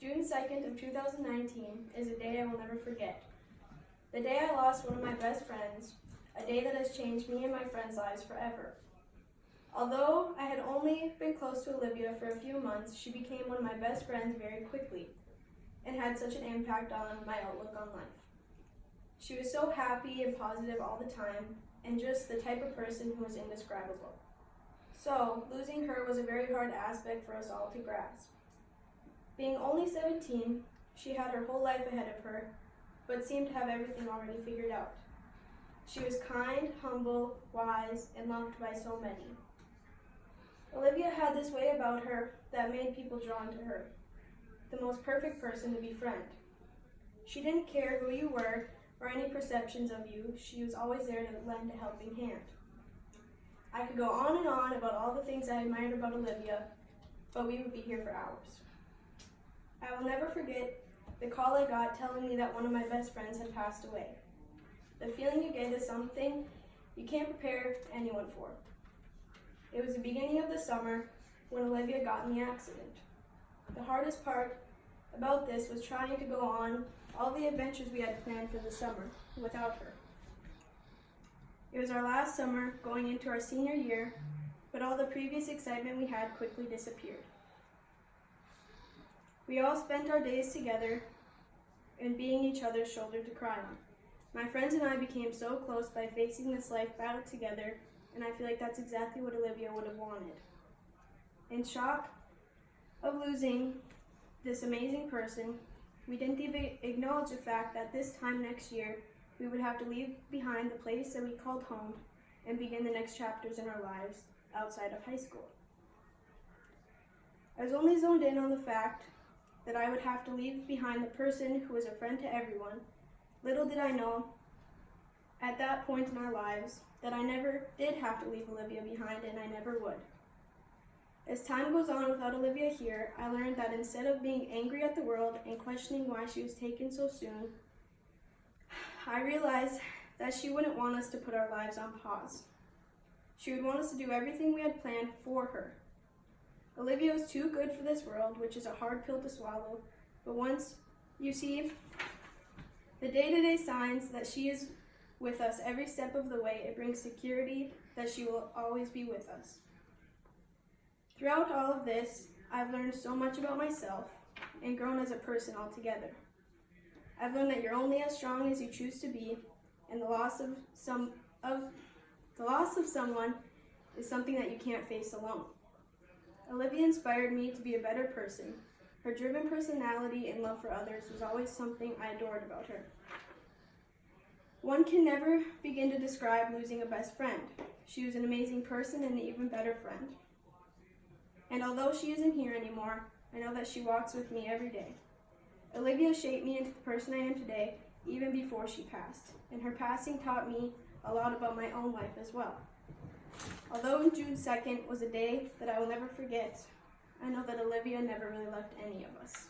June 2nd of 2019 is a day I will never forget. The day I lost one of my best friends, a day that has changed me and my friends' lives forever. Although I had only been close to Olivia for a few months, she became one of my best friends very quickly and had such an impact on my outlook on life. She was so happy and positive all the time and just the type of person who was indescribable. So, losing her was a very hard aspect for us all to grasp. Being only 17, she had her whole life ahead of her, but seemed to have everything already figured out. She was kind, humble, wise, and loved by so many. Olivia had this way about her that made people drawn to her, the most perfect person to befriend. She didn't care who you were or any perceptions of you, she was always there to lend a helping hand. I could go on and on about all the things I admired about Olivia, but we would be here for hours. I will never forget the call I got telling me that one of my best friends had passed away. The feeling you get is something you can't prepare anyone for. It was the beginning of the summer when Olivia got in the accident. The hardest part about this was trying to go on all the adventures we had planned for the summer without her. It was our last summer going into our senior year, but all the previous excitement we had quickly disappeared. We all spent our days together and being each other's shoulder to cry on. My friends and I became so close by facing this life battle together, and I feel like that's exactly what Olivia would have wanted. In shock of losing this amazing person, we didn't even acknowledge the fact that this time next year, we would have to leave behind the place that we called home and begin the next chapters in our lives outside of high school. I was only zoned in on the fact that I would have to leave behind the person who was a friend to everyone. Little did I know at that point in our lives that I never did have to leave Olivia behind, and I never would. As time goes on without Olivia here, I learned that instead of being angry at the world and questioning why she was taken so soon, I realized that she wouldn't want us to put our lives on pause. She would want us to do everything we had planned for her. Olivia was too good for this world, which is a hard pill to swallow, but once you see the day-to-day signs that she is with us every step of the way, it brings security that she will always be with us. Throughout all of this, I've learned so much about myself and grown as a person altogether. I've learned that you're only as strong as you choose to be, and the loss of someone is something that you can't face alone. Olivia inspired me to be a better person. Her driven personality and love for others was always something I adored about her. One can never begin to describe losing a best friend. She was an amazing person and an even better friend. And although she isn't here anymore, I know that she walks with me every day. Olivia shaped me into the person I am today, even before she passed, and her passing taught me a lot about my own life as well. Although June 2nd was a day that I will never forget, I know that Olivia never really left any of us.